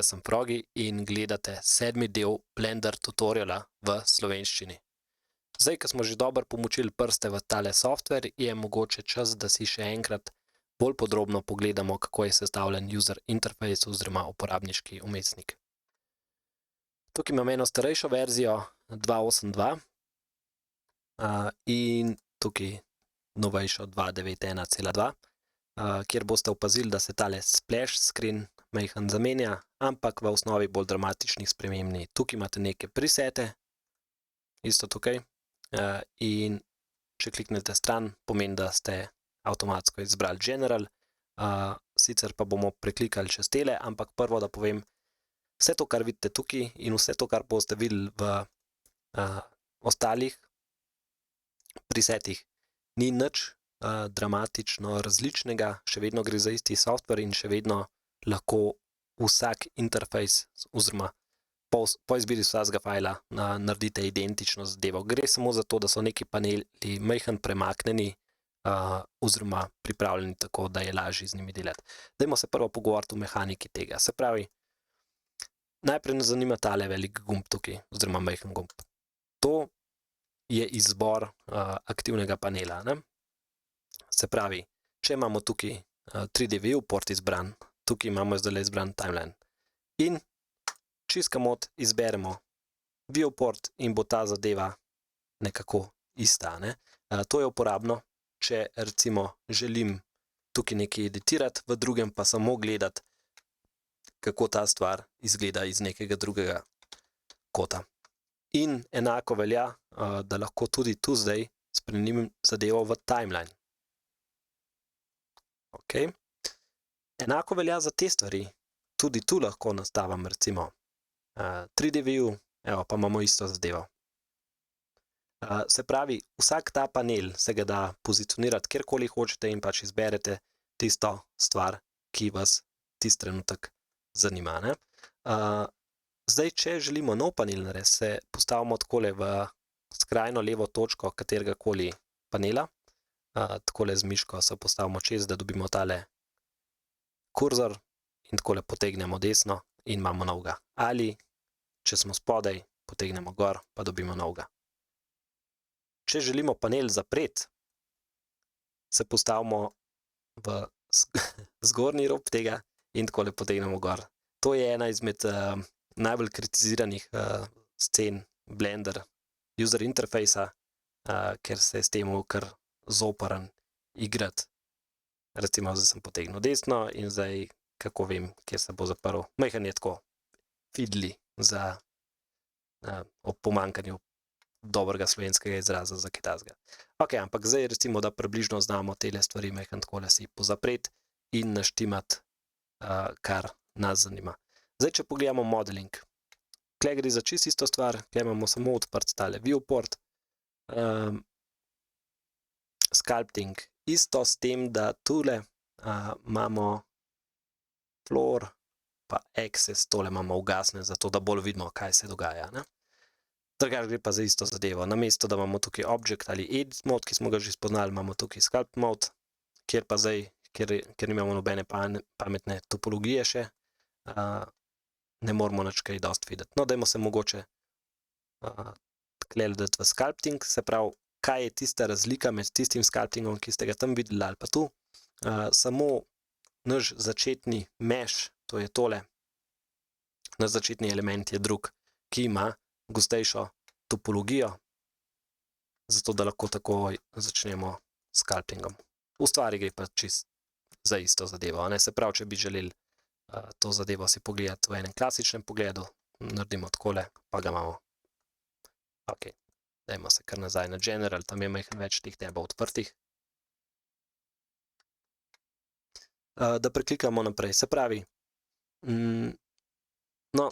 jaz sem Frogi in gledate 7. del Blender tutoriala v slovenščini. Zdaj, ko smo že dobro pomočili prste v tale software, je mogoče čas, da si še enkrat bolj podrobno pogledamo, kako je sestavljen user interface oziroma uporabniški vmesnik. Tukaj imam eno starejšo verzijo 2.8.2 in tukaj novejšo 2.9.1.2, kjer boste opazili, da se tale splash screen majhen zamenja, ampak v osnovi bolj dramatičnih sprememb ni. Tukaj imate neke presete, isto tukaj, in če kliknete stran, pomeni, da ste avtomatsko izbrali General, sicer pa bomo preklikali čez tele, ampak prvo, da povem, vse to, kar vidite tukaj in vse to, kar boste videli v ostalih presetih, ni nič dramatično različnega, še vedno gre za isti software in še vedno lahko vsak interfejs oziroma po izbiri vsakega fajla naredite identično zadevo. Gre samo za to, da so neki paneli majhen premaknjeni oziroma pripravljeni tako, da je lažje z njimi delati. Dajmo se prvo pogovoriti o mehaniki tega. Se pravi, najprej nas zanima tale velik gumb tukaj, oziroma majhen gumb. To je izbor aktivnega panela, ne? Se pravi, če imamo tukaj 3D viewport izbran, tukaj imamo zdaj izbran timeline. In čist komot izberemo viewport in bo ta zadeva nekako ista, ne? To je uporabno, če recimo želim tukaj nekaj editirati, v drugem pa samo gledati, kako ta stvar izgleda iz nekega drugega kota. In enako velja, da lahko tudi tu zdaj spremenim zadevo v timeline. Ok. Enako velja za te stvari. Tudi tu lahko nastavim recimo 3D view, evo pa imamo isto zadevo. Se pravi, vsak ta panel se ga da pozicionirati kjerkoli hočete in pač izberete tisto stvar, ki vas tisti trenutek zanima, ne? Zdaj, če želimo nov panel narediti, se postavimo takole v skrajno levo točko kateregakoli panela, takole z miško se postavimo čez, da dobimo tale kurzor in takole potegnemo desno in imamo novega. Ali, če smo spodaj, potegnemo gor, pa dobimo novega. Če želimo panel zapreti, se postavimo v zgornji rob tega in takole potegnemo gor. To je ena izmed najbolj kritiziranih scen Blender user interfejsa, ker se je s tem kar zoprn igrati. Recimo, zdaj sem potegnil desno in zdaj, kako vem, kjer se bo zaprl. Majhen je tako fiddly za ob pomanjkanju dobrega slovenskega izraza za kaj takega. Ok, ampak zdaj recimo, da približno znamo tele stvari majhen takole si pozapreti in naštimati, kar nas zanima. Zdaj, če pogledamo modeling. Tule gre za čisto isto stvar, tule imamo samo odprt tale viewport. Sculpting. Isto s tem, da tule imamo floor pa access, tole imamo ugasne, zato da bolj vidimo, kaj se dogaja, ne? Drugače gre pa za isto zadevo. Namesto, da imamo tukaj object ali edit mode, ki smo ga že spoznali, imamo tukaj sculpt mode, kjer pa zdaj, ker nimamo nobene pametne topologije še, ne moramo nič kaj dosti videti. No, dajmo se mogoče tukaj dati v sculpting, se pravi, kaj je tista razlika med tistim sculptingom, ki ste ga tam videli ali pa tu. Samo naš začetni mesh, to je tole, naš začetni element je drug, ki ima gostejšo topologijo, zato da lahko takoj začnemo s sculptingom. V stvari gre pa čist za isto zadevo, ne? Se pravi, če bi želeli to zadevo si pogledati v enem klasičnem pogledu, naredimo takole, pa ga imamo. Ok, dajmo se kar nazaj na General, tam je majhen več teh tabov odprtih. Da preklikamo naprej, se pravi, no,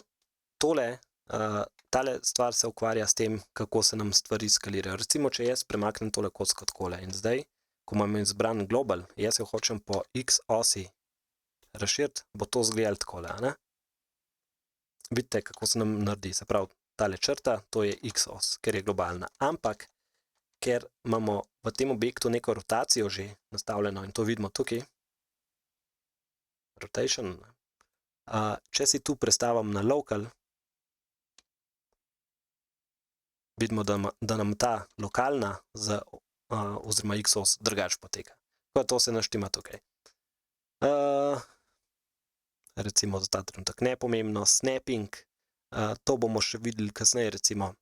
tale stvar se ukvarja s tem, kako se nam stvari skalirajo. Recimo, če jaz premaknem tole kocko takole in zdaj, ko imam izbran global, jaz jo hočem po x osi razširiti, bo to izgledalo takole, a ne? Vidite, kako se nam naredi, se pravi, tale črta, to je x os, ker je globalna. Ampak, ker imamo v tem objektu neko rotacijo že nastavljeno in to vidimo tukaj, rotation, Če si tu prestavim na local, vidimo, da nam ta lokalna oziroma xos drugače poteka. Pa to se naštima tukaj. Recimo za ta trenutek nepomembno, snapping, to bomo še videli kasneje, recimo,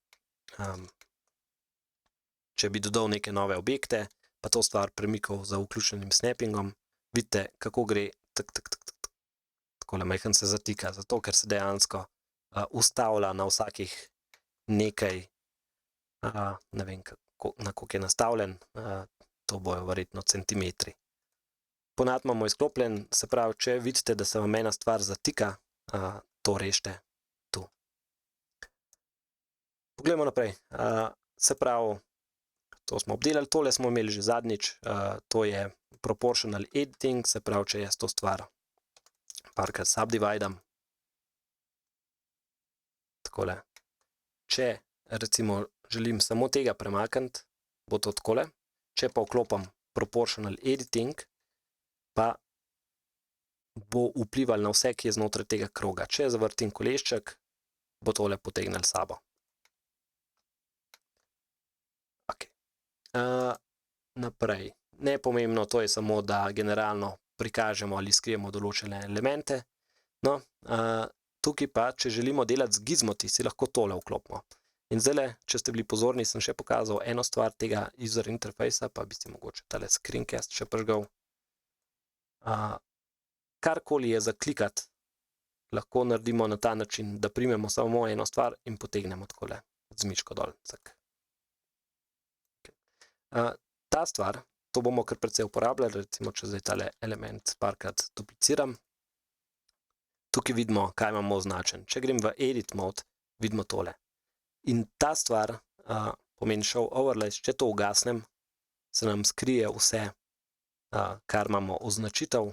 če bi dodal neke nove objekte, pa to stvar premikal za vključenim snappingom, vidite, kako gre takole majhen se zatika, zato ker se dejansko ustavlja na vsakih nekaj, ne vem, na koliko je nastavljen, to bojo verjetno centimetri. Ponad imamo izklopljen, se pravi, če vidite, da se vam ena stvar zatika, to rešite tu. Poglejmo naprej, se pravi, to smo obdelali, tole smo imeli že zadnjič, to je proportional editing, se pravi, če jaz to stvar parkrat subdividam, takole, če recimo želim samo tega premakniti, bo to takole, če pa vklopim proportional editing, pa bo vplival na vse, ki je znotraj tega kroga. Če zavrtim kolešček, bo tole potegnil sabo. Ok. Naprej. Nepomembno, to je samo, da generalno prikažemo ali skrijemo določene elemente. No, tukaj pa, če želimo delati z gizmoti, si lahko tole vklopimo. In zdajle, če ste bili pozorni, sem še pokazal eno stvar tega user interfejsa, pa bi si mogoče tale screencast še prižgal. Karkoli je za klikati, lahko naredimo na ta način, da primemo samo eno stvar in potegnemo takole z miško dol. Ta stvar, to bomo kar precej uporabljali, recimo, če zdaj tale element parkrat dupliciram. Tukaj vidimo, kaj imamo označen. Če grem v edit mode, vidimo tole. In ta stvar pomeni show overlays, če to ugasnem, se nam skrije vse, kar imamo označitev,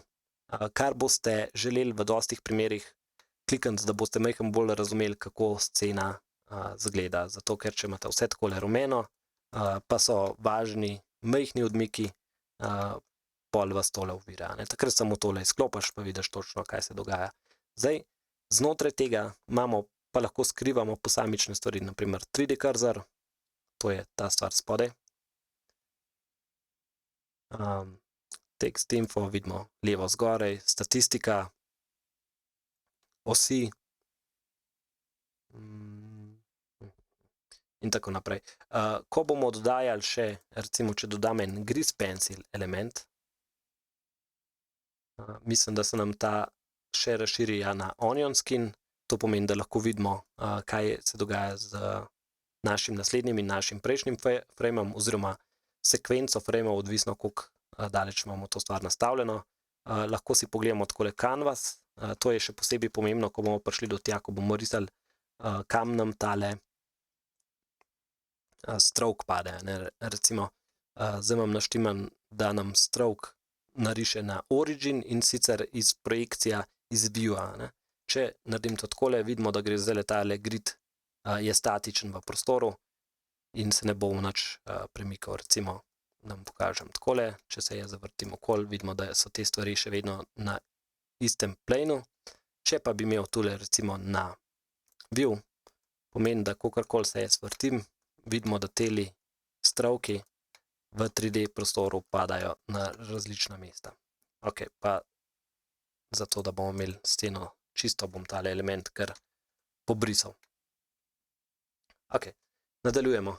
kar boste želeli v dostih primerih klikniti, da boste majhen bolj razumeli, kako scena zgleda. Zato, ker če imate vse takole rumeno, pa so važni majhni odmiki, pol vas tole ovira. Takrat samo tole izklopiš, pa vidiš točno, kaj se dogaja. Zdaj, znotraj tega imamo, pa lahko skrivamo posamične stvari, naprimer 3D cursor, to je ta stvar spodaj. Text info, vidimo levo zgoraj, statistika, osi in tako naprej. Ko bomo dodajali še, recimo, če dodam en grease pencil element, mislim, da se nam ta še razširi na onion skin, to pomeni, da lahko vidimo, kaj se dogaja z našim naslednjim in našim prejšnjim frameom oziroma sekvenco frameov, odvisno, koliko daleč imamo to stvar nastavljeno. Lahko si pogledamo takole canvas, to je še posebej pomembno, ko bomo prišli do tja, ko bomo risali, kam nam tale stroke pade. Recimo, zdaj imam naštiman, da nam stroke nariše na origin in sicer iz projekcija iz viewa. Če naredim to takole, vidimo, da gre zdaj tale grid, je statičen v prostoru in se ne bo nič premikal. Recimo, da vam pokažem takole, če se jaz zavrtim okoli, vidimo, da so te stvari še vedno na istem planu. Če pa bi imel tule recimo na view, pomeni, da kakorkoli se jaz vrtim, vidimo, da teli stroki v 3D prostoru padajo na različna mesta. Ok, pa zato, da bomo imeli sceno čisto, bom tale element kar pobrisal. Ok, nadaljujemo.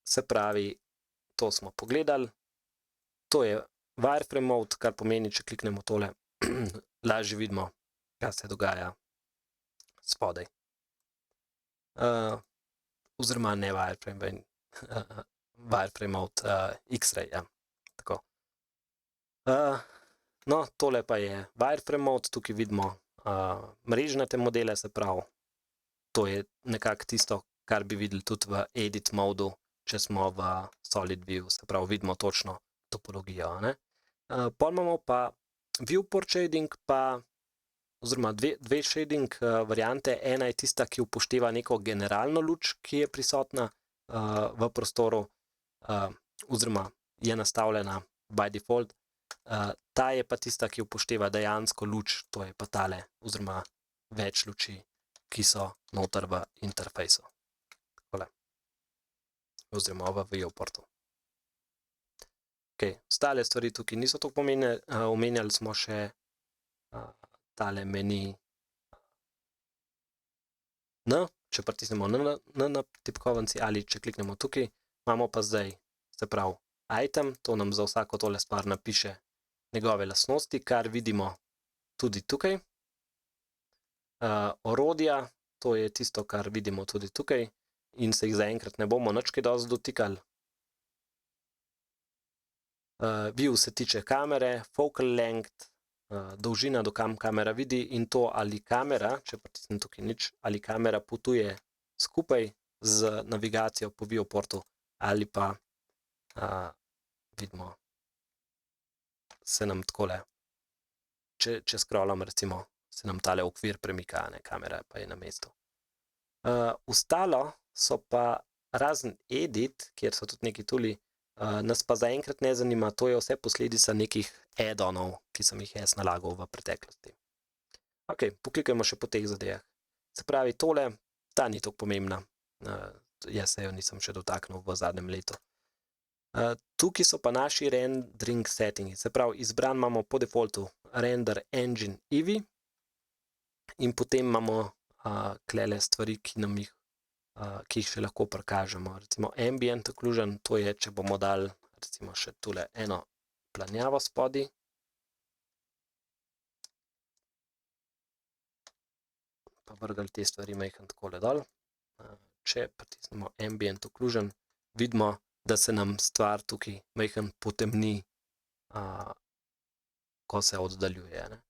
Se pravi, to smo pogledali. To je wireframe mode, kar pomeni, če kliknemo tole, lažje vidimo, kaj se dogaja spodaj. Oziroma ne wireframe, wireframe mode, X-ray, ja. Tako. No, tole pa je wireframe mode, tukaj vidimo mrežnate modele, se pravi, to je nekako tisto, kar bi videli tudi v edit modu, če smo v solid view, se pravi, vidimo točno topologijo. Pol imamo pa viewport shading, pa oziroma dve shading variante. Ena je tista, ki upošteva neko generalno luč, ki je prisotna v prostoru, oziroma je nastavljena by default. Ta je pa tista, ki upošteva dejansko luč, to je pa tale, oziroma več luči, ki so noter v interfejsu. Takole. Oziroma v viewportu. Ok, ostale stvari tukaj niso tako pomembne, omenjali smo še tale meni N, če pritisnemo N na tipkovnici ali če kliknemo tukaj, imamo pa zdaj, se pravi, item, to nam za vsako tole stvar napiše njegove lastnosti, kar vidimo tudi tukaj. Orodja, to je tisto, kar vidimo tudi tukaj in se jih zaenkrat ne bomo nič kaj dosti dotikali. View se tiče kamere, focal length, dolžina, do kam kamera vidi in to, ali kamera, če pritisnem tukaj nič, ali kamera potuje skupaj z navigacijo po viewportu ali pa vidimo, se nam takole, če scrollam recimo, se nam tale okvir premika, kamera pa je na mestu. Ostalo so pa razen edit, kjer so tudi neki tuli, nas pa zaenkrat ne zanima, to je vse posledica nekih add-onov, ki sem jih jaz nalagal v preteklosti. Ok, poklikajmo še po teh zadevah. Se pravi, tole, ta ni tako pomembna, jaz se jo nisem še dotaknil v zadnjem letu. Tukaj so pa naši rendering settingi, se pravi, izbran imamo po defaultu Render Engine Eevee in potem imamo klele stvari, ki jih še lahko prikažemo. Recimo Ambient Occlusion, to je, če bomo dali recimo še tule eno planjavo spodaj. Pa vrgli te stvari majhen takole dol. Če pritisnemo Ambient Occlusion, vidimo, da se nam stvar tukaj majhen potemni, ko se oddaljuje.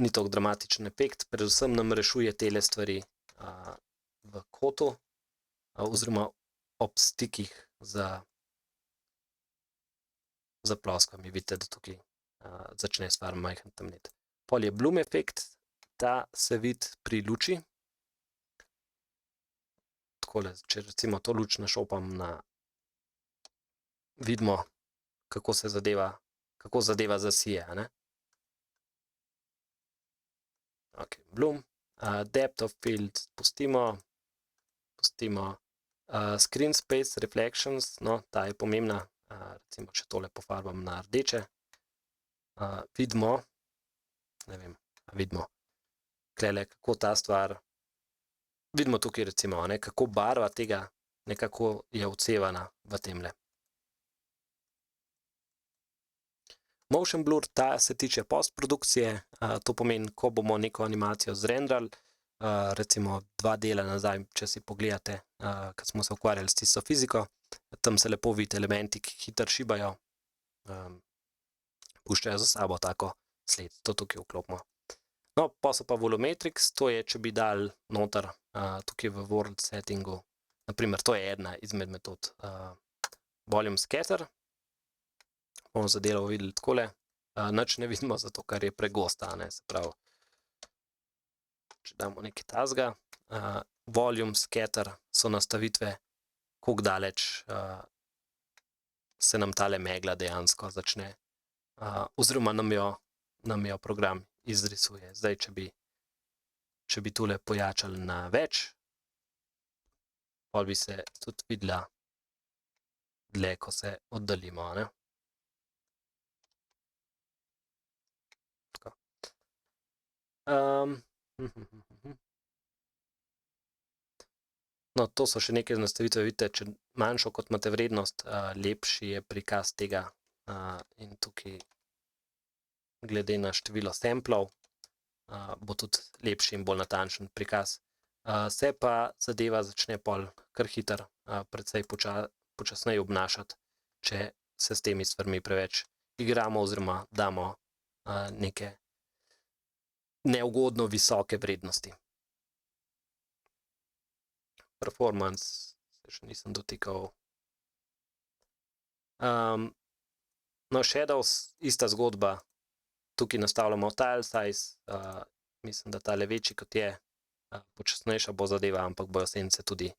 Ni tako dramatičen efekt, predvsem nam rešuje tele stvari v kotu oziroma ob stikih za ploskvami. Vidite, da tukaj začne stvar majhen temneti. Pol je bloom efekt, ta se vidi pri luči. Takole, če recimo to luč našopam na, vidimo, kako zadeva zasije, ne? Ok, bloom, depth of field pustimo, screen space reflections, no, ta je pomembna, recimo, če tole pofarbam na rdeče, vidimo, ne vem, vidimo, klele, kako ta stvar, vidimo tukaj recimo, kako barva tega nekako je odsevana v temle. Motion blur, ta se tiče postprodukcije, to pomeni, ko bomo neko animacijo zrendrali, recimo 2 dela nazaj, če si pogledate, ko smo se ukvarjali s tisto fiziko, tam se lepo vidi elementi, ki hitro šibajo, puščajo za sabo tako sled, to tukaj vklopimo. No, pa so pa volumetrics, to je, če bi dali noter, tukaj v world settingu, naprimer, to je ena izmed metod, volume scatter, bomo zadevo videli takole, nič ne vidimo, zato ker je pregosta, se pravi, če damo nekaj takega, volume scatter so nastavitve, koliko daleč se nam tale megla dejansko začne, oziroma nam jo program izrisuje. Zdaj, če bi tule pojačali na več, pol bi se tudi videla dlje, ko se oddaljimo, ne? No, to so še neke nastavitve, vidite, če manjšo kot imate vrednost, lepši je prikaz tega in tukaj glede na število samplov bo tudi lepši in bolj natančen prikaz. Se pa zadeva začne pol kar hitro, precej počasneje obnašati, če se s temi stvarmi preveč igramo oziroma damo neke neugodno visoke vrednosti. Performance se še nisem dotikal. No, shadows, ista zgodba, tukaj nastavljamo tile size, mislim, da tale večji kot je, počasnejša bo zadeva, ampak bojo sence tudi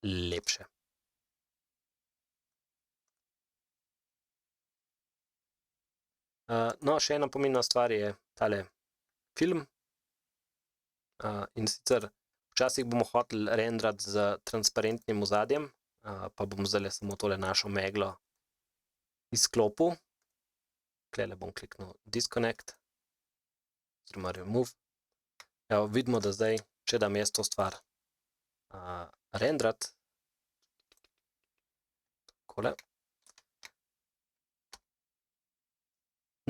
lepše. No, še ena pomembna stvar je tale film. In sicer včasih bomo hoteli renderati z transparentnim ozadjem, pa bom zdajle samo tole našo meglo izklopil. Tlele bom kliknil disconnect, oziroma remove. Evo, vidimo, da zdaj, če dam jaz to stvar renderati, takole,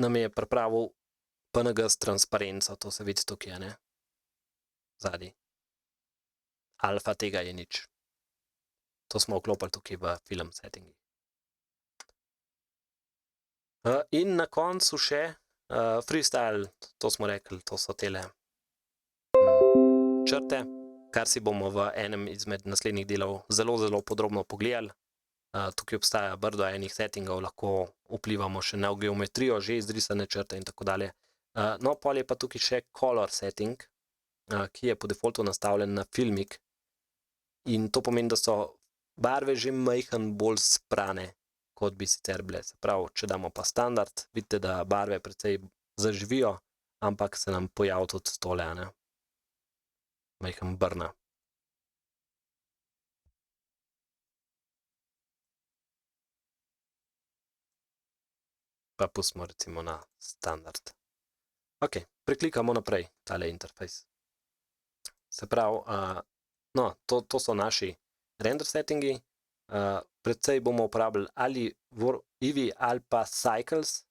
nam je pripravil PNG s transparenco, to se vidi tukaj, ne? Zadaj. Alfa tega je nič. To smo vklopili tukaj v film settingi. In na koncu še freestyle, to smo rekli, to so tele črte, kar si bomo v enem izmed naslednjih delov zelo podrobno pogledali. Tukaj obstaja brdo enih settingov, lahko vplivamo še na geometrijo, že izrisane črte in tako dalje. No, pol je pa tukaj še color setting, ki je po defaultu nastavljen na filmik. In to pomeni, da so barve že majhen bolj sprane, kot bi sicer bile. Se pravi, če damo pa standard, vidite, da barve precej zaživijo, ampak se nam pojavi tudi tole, ne? Majhen brna. Pa pustimo recimo na standard. Ok, preklikamo naprej tale interfejs. Se pravi, no, to so naši render settingi. Predvsej bomo uporabljali ali Eevee ali pa Cycles.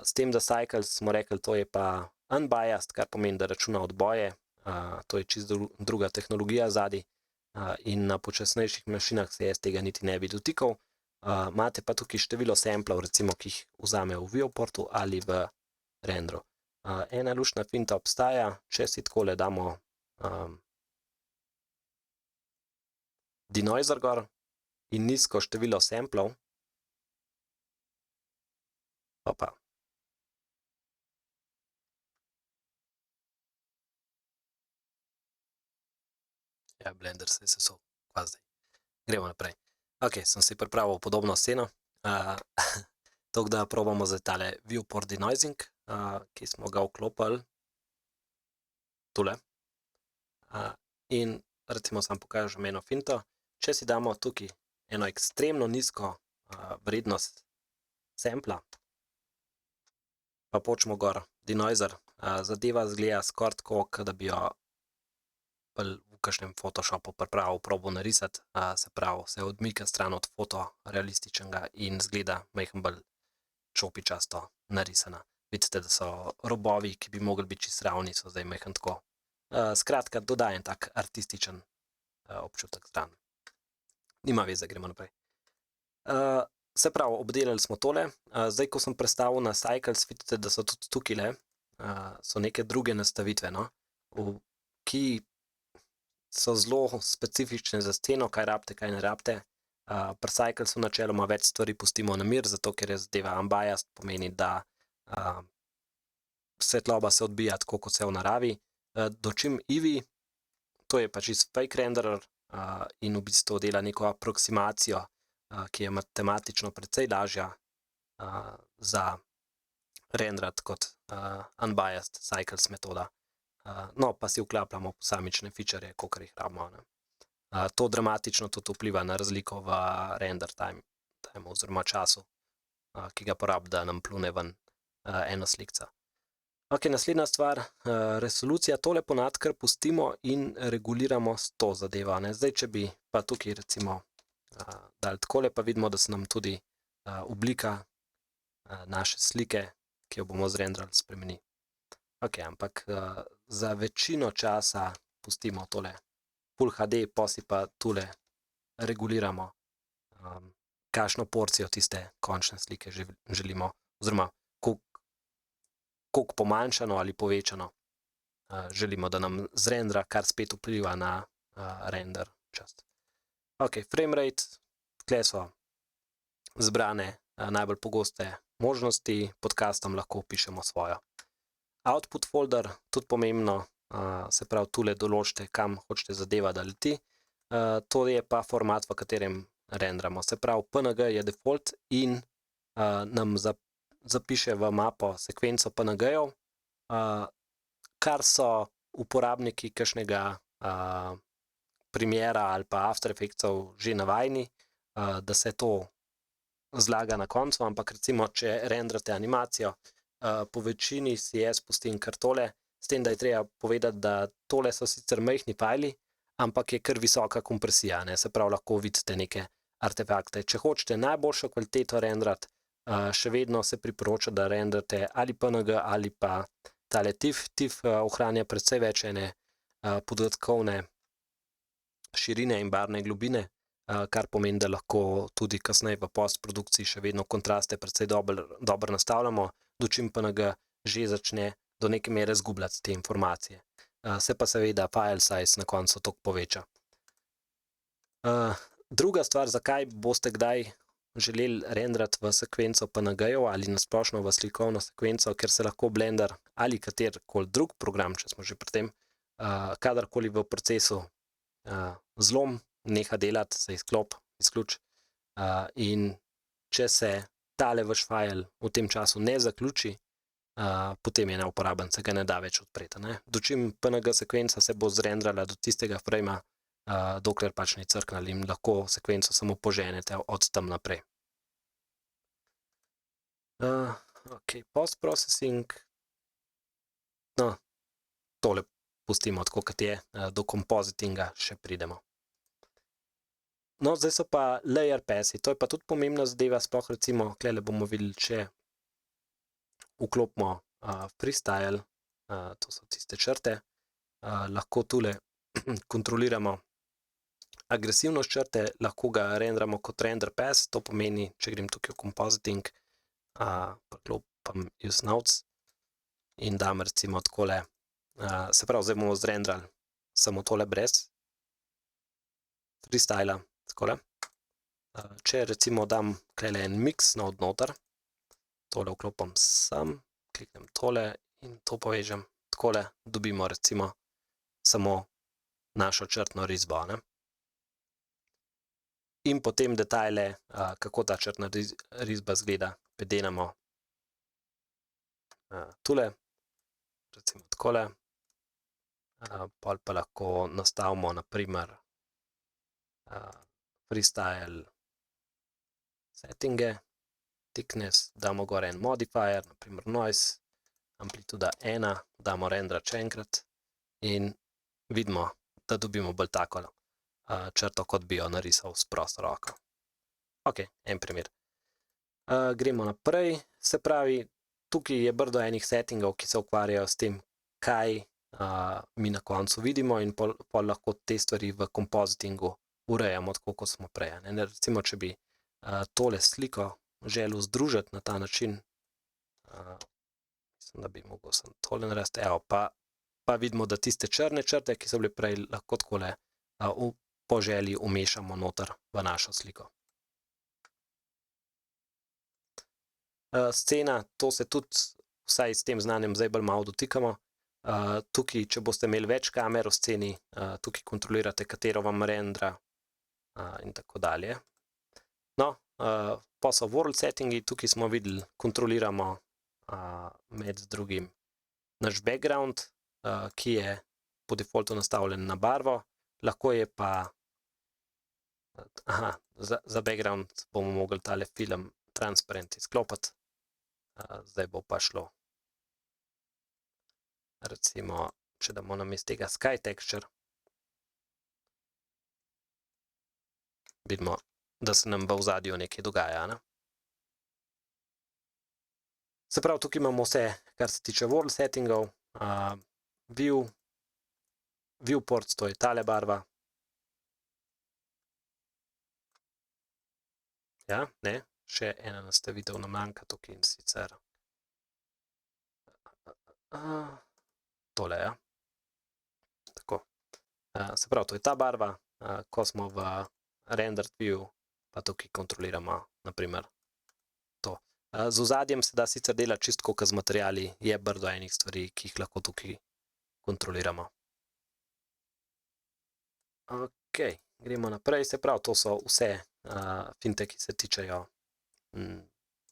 S tem, da Cycles smo rekli, to je pa unbiased, kar pomeni, da računa odboje. To je čisto druga tehnologija zadaj. In na počasnejših mašinah se jaz tega niti ne bi dotikal. Imate pa tukaj število samplov, recimo, ki jih vzame v viewportu ali v renderu. Ena luštna finta obstaja, če si takole damo denoiser gor in nizko število samplov. Opa. Ja, Blender se je sesul. Kva zdaj. Gremo naprej. Ok, sem si pripravil podobno sceno. Tako da probamo zdaj tale viewport denoising, ki smo ga vklopili tule. In recimo sam pokažem eno finto. Če si damo tukaj eno ekstremno nizko vrednost sampla, pa počemo gor denoiser, zadeva zgleda skoraj tako, kot da bi jo v kakšnem Photoshopu pripravil, probal narisati, se pravi, se odmika stran od fotorealističnega in zgleda majhen bolj čopičasto narisana. Vidite, da so robovi, ki bi mogli biti čisto ravni, so zdaj majhen tako. Skratka, dodaja en tak artističen občutek stran. Nima veze, gremo naprej. Se pravi, obdelali smo tole. Zdaj, ko sem prestavil na Cycles, vidite, da so tudi tukajle, so neke druge nastavitve, no, ki so zelo specifične za sceno, kaj rabite, kaj ne rabite. Pri Cyclesu načeloma več stvari pustimo na mir, zato ker je zadeva unbiased, pomeni, da svetloba se odbija tako, kot se v naravi. Dočim Eevee, to je pa čisto fake renderer in v bistvu dela neko aproksimacijo, ki je matematično precej lažja za renderati kot unbiased Cycles metoda. No, pa si vklapljamo posamične feature, kolikor jih rabimo, ne. To dramatično tudi vpliva na razliko v render time oziroma času, ki ga porabi, da nam plune ven ena slikca. Ok, naslednja stvar, resolucija, tole ponad kar pustimo in reguliramo s to zadevo, ne. Zdaj, če bi pa tukaj recimo dali takole, pa vidimo, da se nam tudi oblika naše slike, ki jo bomo zrenderali, spremeni. Ok, ampak za večino časa pustimo tole Full HD, pa si pa tule reguliramo, kakšno porcijo tiste končne slike želimo, oziroma koliko pomanjšano ali povečano želimo, da nam zrendera, kar spet vpliva na render čas. Ok, framerate, tukaj so zbrane najbolj pogoste možnosti, pod custom lahko pišemo svojo. Output folder, tudi pomembno, se pravi, tule določite, kam hočete zadeva, da leti. To je pa format, v katerem renderamo. Se pravi, PNG je default in nam za zapiše v mapo sekvenco PNG-jev, kar so uporabniki kakšnega primera ali pa After Effectsov že navajeni, da se to zlaga na koncu, ampak recimo, če renderate animacijo, po večini si jaz pustim kar tole, s tem, da je treba povedati, da tole so sicer majhni fajli, ampak je kar visoka kompresija, ne, se pravi, lahko vidite neke artefakte. Če hočete najboljšo kvaliteto renderati, še vedno se priporoča, da renderate ali PNG ali pa tale TIFF. TIFF ohranja precej več ene podatkovne širine in barvne globine, kar pomeni, da lahko tudi kasneje v postprodukciji še vedno kontraste precej dobro nastavljamo, dočim PNG že začne do neke mere zgubljati te informacije. Se pa seveda file size na koncu toliko poveča. Druga stvar, zakaj boste kdaj želeli renderati v sekvenco PNG-jev ali nasplošno v slikovno sekvenco, ker se lahko Blender ali katerikoli drug program, če smo že pri tem, kadarkoli v procesu zlom, neha delati, se izključi, in če se tale vaš file v tem času ne zaključi, potem je neuporaben, se ga ne da več odpreti. Dočim PNG sekvenca se bo zrenderala do tistega frama, dokler pač ni crknili in lahko sekvenco samo poženete od tam naprej. Ok, post-processing, no, tole pustimo tako, kot je, do compositinga še pridemo. No, zdaj so pa layer passi, to je pa tudi pomembna zadeva, sploh recimo, tukaj bomo videli, če vklopimo freestyle, to so tiste črte, lahko tule kontroliramo agresivnost črte, lahko ga renderamo kot render pass, to pomeni, če grem tukaj v compositing, priklopim use nodes in dam recimo takole, se pravi, zdaj bomo zrenderali samo tole brez freestyla, takole. Če recimo dam tukaj en mix node noter, tole vklopim sem, kliknem tole in to povežem, takole dobimo recimo samo našo črtno risbo. In potem detajle, kako ta črtna risba izgleda, predenamo tule, recimo takole, pol pa lahko nastavimo na primer freestyle settinge, thickness, damo gor en modifier, na primer noise, amplituda 1, damo renderat še enkrat in vidimo, da dobimo bolj tako črto, kot bi jo narisal s prosto roko. Ok, en primer. Gremo naprej, se pravi, tukaj je brdo enih settingov, ki se ukvarjajo s tem, kaj mi na koncu vidimo in pol lahko te stvari v compositingu urejamo tako, kot smo prej. Recimo, če bi tole sliko želel združiti na ta način, mislim, da bi mogel sem tole narediti, evo, pa vidimo, da tiste črne črte, ki so bile prej, lahko takole po želji umešamo noter v našo sliko. Scena, to se tudi vsaj s tem znanjem zdaj bolj malo dotikamo. Tukaj, če boste imeli več kamer v sceni, tukaj kontrolirate, katero vam rendra in tako dalje. No, pa so world settingi, tukaj smo videli, kontroliramo med drugim naš background, ki je po defaultu nastavljen na barvo, lahko je pa, za background bomo mogli tale film transparent izklopiti, zdaj bo pa šlo. Recimo, če damo namesto tega sky texture, vidimo, da se nam v ozadju nekaj dogaja. Se pravi, tukaj imamo vse, kar se tiče world settingov, viewports, to je tale barva. Ja, ne, še ena nastavitev nam manjka tukaj in sicer tole, ja. Tako. Se pravi, to je ta barva, ko smo v rendered view, pa tukaj kontroliramo, na primer, to. Z ozadjem se da sicer delati čisto kot z materiali, je brdo enih stvari, ki jih lahko tukaj kontroliramo. Ok, gremo naprej, se pravi, to so vse finte, ki se tičejo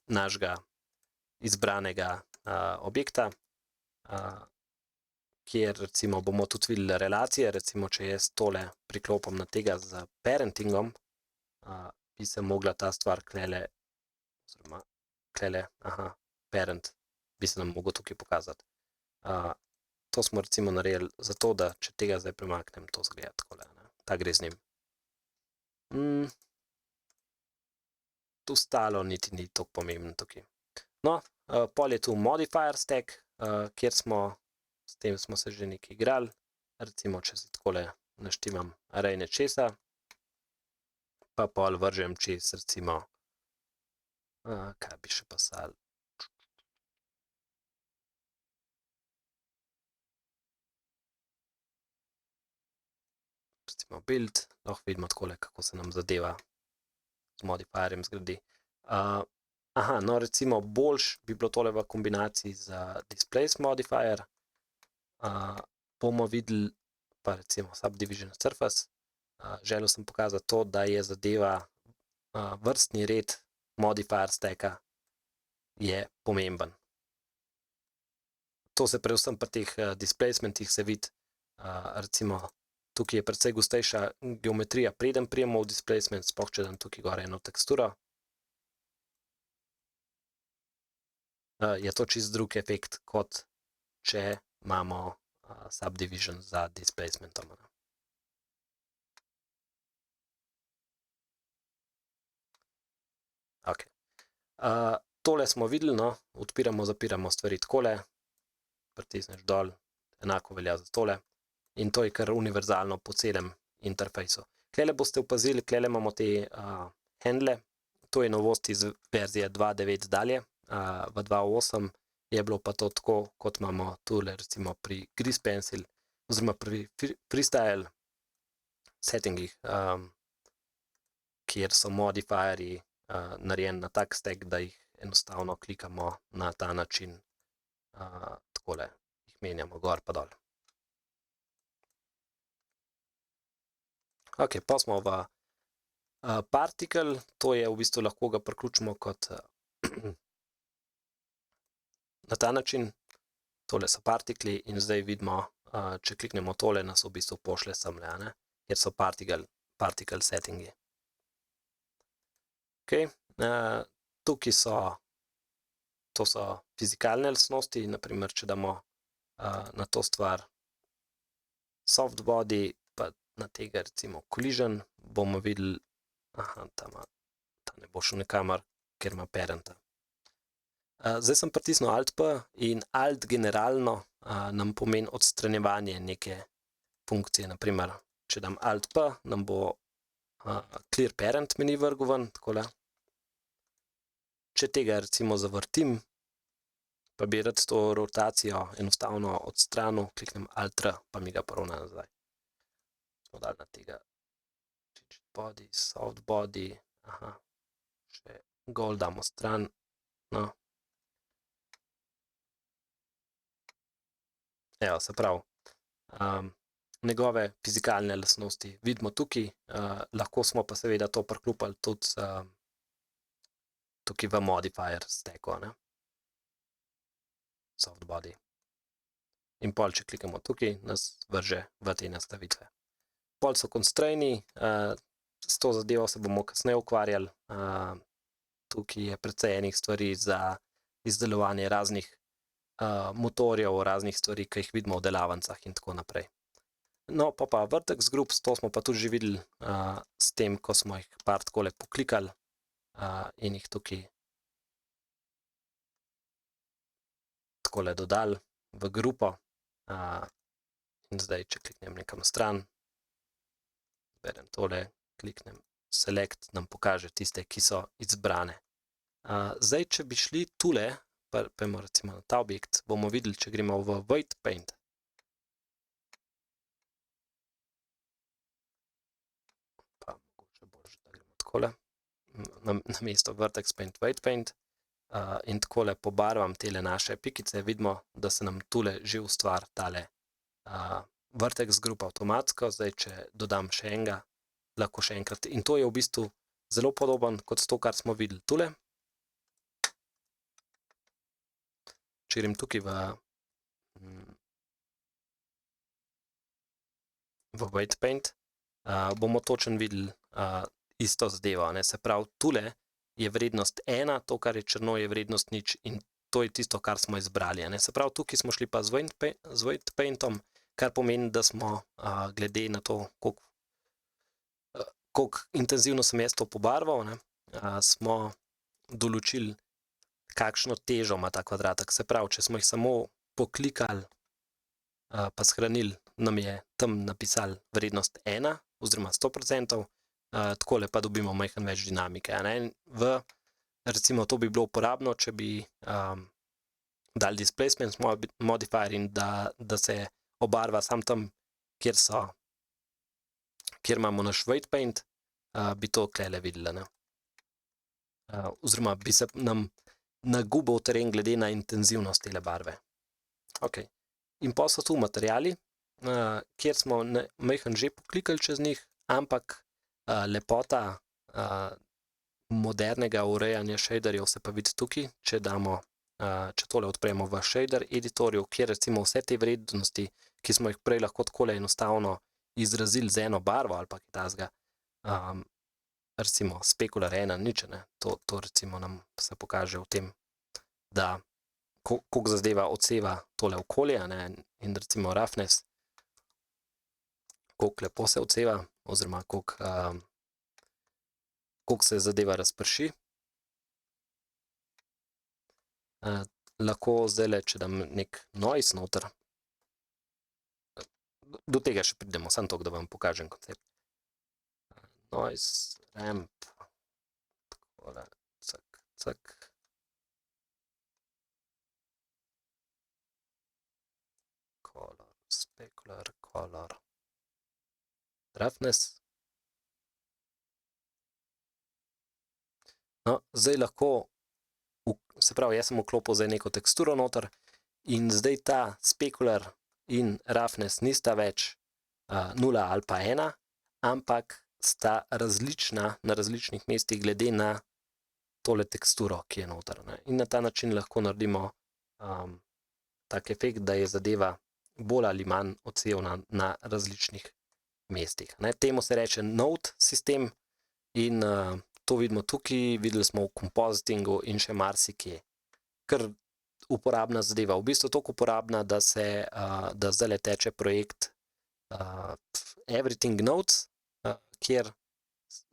našega izbranega objekta, kjer recimo bomo tudi videli relacije, recimo če jaz tole priklopim na tega z parentingom, bi se mogla ta stvar klele, oziroma klele, parent, bi se nam mogel tukaj pokazati. To smo recimo naredili zato, da če tega zdaj premaknem, to zgleda takole, ta gre z njim. Tu stalo niti ni toliko pomembno tukaj. No, pol je tu modifier stack, kjer s tem smo se že nekaj igrali, recimo, če si takole naštimam array nečesa, pa pol vržem čez, recimo, kaj bi še pasal. Recimo build, lahko vidimo takole, kako se nam zadeva z modifierjem zgradi. No, recimo boljš bi bilo tole v kombinaciji z displace modifier. Bomo videli pa recimo subdivision surface. Želel sem pokazati to, da je zadeva vrstni red modifier stacka je pomemben. To se predvsem pri teh displacementih se vidi, recimo tukaj je precej gostejša geometrija, preden prijemo v displacement, sploh če dam tukaj gor eno teksturo. Je to čist drug efekt, kot če imamo subdivision za displacementom. Ok. Tole smo videli, no, odpiramo, zapiramo stvari takole, pritisneš dol, enako velja za tole. In to je kar univerzalno po celem interfejsu. Klele boste opazili, klele imamo te handle, to je novost iz verzije 2.9 dalje, v 2.8 je bilo pa to tako, kot imamo tule recimo pri Grease Pencil, oziroma pri freestyle settingih, kjer so modifierji narejeni na tak stack, da jih enostavno klikamo na ta način, takole, jih menjamo gor pa dol. Ok, pa smo v particle, to je v bistvu lahko ga priključimo kot na ta način, tole so partikli in zdaj vidimo, če kliknemo tole, nas v bistvu pošle semle, kjer so particle settingi. Ok, tukaj to so fizikalne lastnosti, naprimer, če damo na to stvar soft body, pa na tega recimo collision, bomo videli, ta ne bo šel nikamor, ker ima parenta. Zdaj sem pritisnil Alt-P in Alt generalno nam pomeni odstranjevanje neke funkcije, naprimer, če dam Alt-P, nam bo clear parent meni vrgel ven, takole. Če tega recimo zavrtim, pa bi rad to rotacijo enostavno odstranil, kliknem Alt-R, pa mi ga poravna nazaj. Smo dali na tega rigid body, soft body, še gol damo stran, no. Evo, se pravi, njegove fizikalne lastnosti vidimo tukaj, lahko smo pa seveda to priklopili tudi tukaj v modifier stacku, soft body. In pol, če klikamo tukaj, nas vrže v te nastavitve. Pol so constraini, s to zadevo se bomo kasneje ukvarjali, tukaj je precej enih stvari za izdelovanje raznih motorjev, raznih stvari, ki jih vidimo v delavnicah in tako naprej. No, pa vertex groups, to smo pa tudi že videli s tem, ko smo jih par takole poklikali in jih tukaj takole dodali v grupo. In zdaj, če kliknem nekam stran, berem tole, kliknem select, nam pokaže tiste, ki so izbrane. Zdaj, če bi šli tule, pojmo recimo na ta objekt, bomo videli, če gremo v weight paint. Pa mogoče boljše, da gremo takole, na mesto vertex paint, weight paint, in takole pobarvam tele naše pikice, vidimo, da se nam tule že ustvari tale vertex group avtomatsko, zdaj, če dodam še enega, lahko še enkrat, in to je v bistvu zelo podoben kot to, kar smo videli tule. razširim tukaj v Weight Paint, bomo točno videli isto zadevo, ne, se pravi, tule je vrednost 1, to, kar je črno, je vrednost 0 in to je tisto, kar smo izbrali, ne, se pravi, tukaj smo šli pa z Weight Paintom, kar pomeni, da smo glede na to, koliko intenzivno sem jaz to pobarval, ne, smo določili, kakšno težo ima ta kvadratek, se pravi, če smo jih samo poklikali pa shranili, nam je tam napisali vrednost 1 oziroma 100%, takole pa dobimo majhen več dinamike, ne, recimo to bi bilo uporabno, če bi dali displacement modifier in da se obarva sam tam, kjer imamo naš Weight Paint, bi to tlele videli, ne. Oziroma bi se nam nagubil teren glede na intenzivnost tele barve. Ok, in pa so tu materijali, kjer smo majhen že poklikali čez njih, ampak lepota modernega urejanja shaderjev se pa vidi tukaj, če tole odpremo v shader editorju, kjer recimo vse te vrednosti, ki smo jih prej lahko takole enostavno izrazili z eno barvo ali pa kaj takega, recimo Specular 1 nič, ne, to recimo nam se pokaže v tem, da koliko zadeva odseva tole okolje, ne, in recimo roughness, koliko lepo se odseva, oziroma koliko se zadeva razprši. Lahko zdajle, če dam nek noise noter, do tega še pridemo, samo toliko, da vam pokažem koncept. Noise, ramp, takole, cak, cak. Color, specular, color, roughness. No, zdaj lahko, se pravi, jaz sem vklopil zdaj neko teksturo noter in zdaj ta specular in roughness nista več 0 ali pa 1, ampak sta različna na različnih mestih glede na tole teksturo, ki je noter, ne. In na ta način lahko naredimo tak efekt, da je zadeva bolj ali manj odsevna na različnih mestih, ne. Temu se reče node sistem in to vidimo tukaj, videli smo v compositingu in še marsikje. Kar uporabna zadeva, v bistvu toliko uporabna, da zdajle teče projekt Everything Nodes, kjer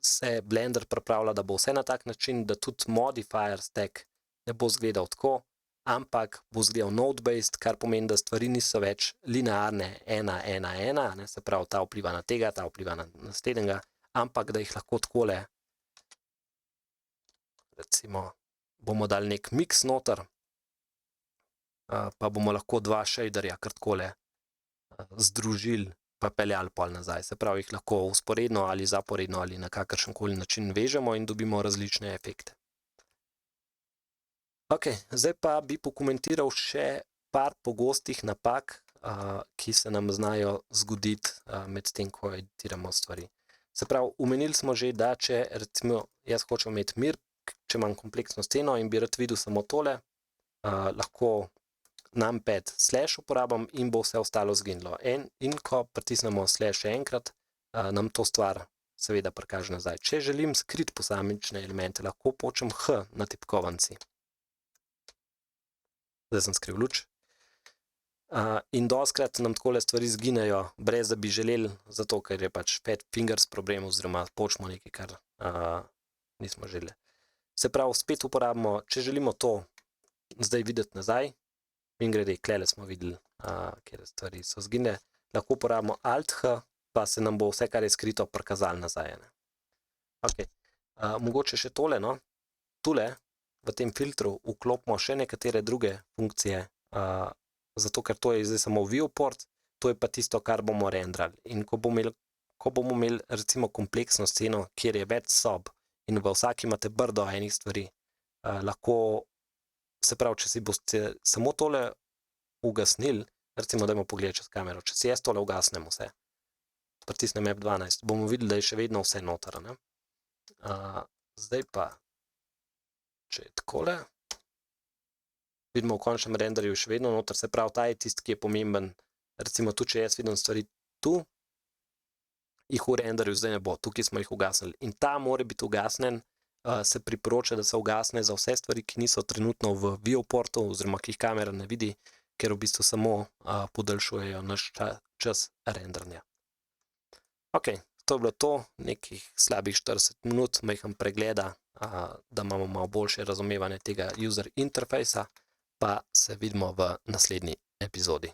se Blender pripravlja, da bo vse na tak način, da tudi modifier stack ne bo izgledal tako, ampak bo izgledal node-based, kar pomeni, da stvari niso več linearne 1, 1, 1, ne, se pravi, ta vpliva na tega, ta vpliva na naslednjega, ampak da jih lahko takole, recimo, bomo dali nek mix noter, pa bomo lahko dva shaderja kar takole združili pa peljali pol nazaj, se pravi, jih lahko vzporedno ali zaporedno ali na kakršenkoli način vežemo in dobimo različne efekte. Ok, zdaj pa bi pokomentiral še par pogostih napak, ki se nam znajo zgoditi med tem, ko editiramo stvari. Se pravi, omenili smo že, da če recimo jaz hočem imeti mir, če imam kompleksno sceno in bi rad videl samo tole, lahko numpad slash uporabim in bo vse ostalo zginilo. In ko pritisnemo slash enkrat, nam to stvar seveda prikaže nazaj. Če želim skriti posamične elemente, lahko počem H na tipkovanci. Zdaj sem skril luč. In doskrat nam takole stvari zginejo, brez da bi želeli, zato ker je pač fat fingers problem, oziroma počemo nekaj, kar nismo želeli. Se pravi, spet uporabimo, če želimo to zdaj videti nazaj, in grede, klele smo videli, kjer stvari so zginile, lahko uporabimo Alt-H, pa se nam bo vse, kar je skrito, prikazalo nazaj. Ok, mogoče še tole, no, tule, v tem filtru vklopimo še nekatere druge funkcije, zato ker to je zdaj samo viewport, to je pa tisto, kar bomo renderali. In ko bomo imeli recimo kompleksno sceno, kjer je več sob in v vsaki imate brdo enih stvari, lahko, se pravi, če si boste samo tole ugasnili, recimo dajmo pogledati čez kamero, če si jaz tole ugasnem vse, pritisnem F12, bomo videli, da je še vedno vse noter, ne. Zdaj pa, če je takole, vidimo v končnem renderju še vedno noter, se pravi, ta je tisti, ki je pomemben. Recimo tudi, če jaz vidim stvari tu, jih v renderju zdaj ne bo, tukaj smo jih ugasnili. In ta mora biti ugasnen, se priporoča, da se ugasne za vse stvari, ki niso trenutno v viewportu, oziroma ki jih kamera ne vidi, ker v bistvu samo podaljšujejo naš čas renderanja. Ok, to je bilo to, nekih slabih 40 minut, majhen pregleda, da imamo malo boljše razumevanje tega user interfejsa, pa se vidimo v naslednji epizodi.